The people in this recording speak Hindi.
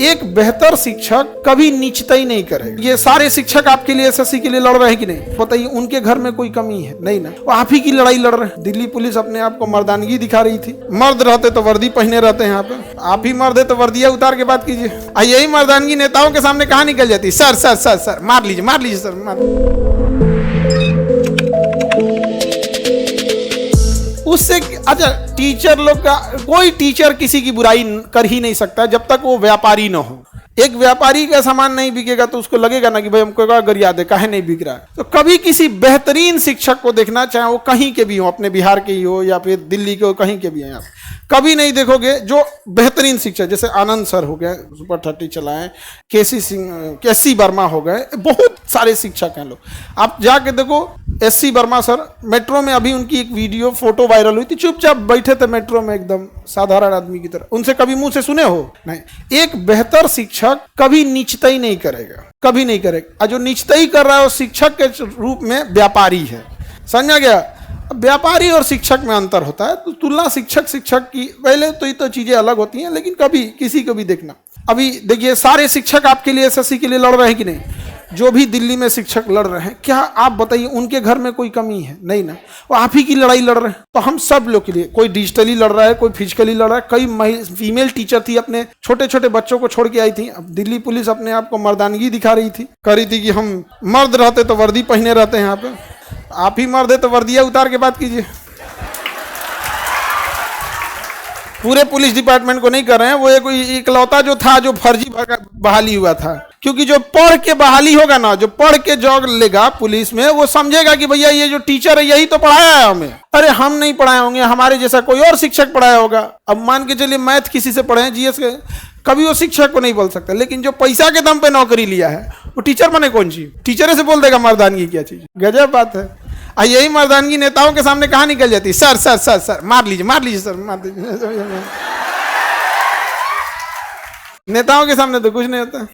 एक बेहतर शिक्षक कभी नीचताई नहीं करेगा। ये सारे शिक्षक आपके लिए एसएससी के लिए लड़ रहे हैं कि नहीं? बताइए, उनके घर में कोई कमी है? नहीं ना, वो आप ही की लड़ाई लड़ रहे हैं। दिल्ली पुलिस अपने आप को मर्दानगी दिखा रही थी। मर्द रहते तो वर्दी पहने रहते हैं यहाँ पे, आप ही मर्द है तो वर्दिया उतार के बात कीजिए। यही मर्दानगी नेताओं के सामने कहाँ निकल जाती? सर सर सर सर मार लीजिए सर, मार। उससे अच्छा, टीचर लोग का, कोई टीचर किसी की बुराई कर ही नहीं सकता जब तक वो व्यापारी ना हो। एक व्यापारी का सामान नहीं बिकेगा तो उसको लगेगा ना कि भाई हमको गरिया दे, काहे नहीं बिक रहा है। तो कभी किसी बेहतरीन शिक्षक को देखना, चाहे वो कहीं के भी हो, अपने बिहार के ही हो या फिर दिल्ली के हो, कहीं के भी हैं, कभी नहीं देखोगे जो बेहतरीन शिक्षक, जैसे आनंद सर हो गए, सुपर 30 चलाएं, केसी वर्मा हो गए, बहुत सारे शिक्षक हैं लोग। आप जाके देखो, एससी वर्मा सर, मेट्रो में अभी उनकी एक वीडियो फोटो वायरल हुई थी, चुपचाप बैठे थे मेट्रो में एकदम साधारण आदमी की तरह। उनसे कभी मुंह से सुने हो? नहीं। एक बेहतर शिक्षक कभी नीचताई नहीं करेगा, कभी नहीं करेगा। जो नीचताई कर रहा है वो शिक्षक के रूप में व्यापारी है, समझा गया? व्यापारी और शिक्षक में अंतर होता है। तो तुलना शिक्षक की, पहले तो ये तो चीजें अलग होती हैं, लेकिन कभी किसी को भी देखना। अभी देखिए, सारे शिक्षक आपके लिए एसएससी के लिए लड़ रहे हैं कि नहीं? जो भी दिल्ली में शिक्षक लड़ रहे हैं, क्या आप बताइए उनके घर में कोई कमी है? नहीं ना, वो आप ही की लड़ाई लड़ रहे हैं। तो हम सब लोग के लिए, कोई डिजिटली लड़ रहा है, कोई फिजिकली लड़ रहा है। कई फीमेल टीचर थी, अपने छोटे छोटे बच्चों को छोड़ के आई थी। अब दिल्ली पुलिस अपने आप को मर्दानगी दिखा रही थी, कह रही थी कि हम मर्द रहते तो वर्दी पहने रहते हैं। यहाँ पे आप ही मर्द है तो वर्दिया उतार के बात कीजिए। पूरे पुलिस डिपार्टमेंट को नहीं कर रहे हैं, वो कोई इकलौता जो था जो फर्जी बहाली हुआ था। क्योंकि जो पढ़ के बहाली होगा ना, जो पढ़ के जॉब लेगा पुलिस में, वो समझेगा कि भैया ये जो टीचर है यही तो पढ़ाया है हमें। अरे हम नहीं पढ़ाए होंगे, हमारे जैसा कोई और शिक्षक पढ़ाया होगा। अब मान के चलिए मैथ किसी से पढ़े हैं, जीएस के, कभी वो शिक्षक को नहीं बोल सकता। लेकिन जो पैसा के दम पे नौकरी लिया है वो टीचर बने कौन चीज? टीचर से बोल देगा मर्दानगी क्या चीज? गजब बात है। यही मर्दानगी नेताओं के सामने कहाँ निकल जाती? सर सर सर सर मार लीजिए सर, मार दीजिए। नेताओं के सामने तो कुछ नहीं होता।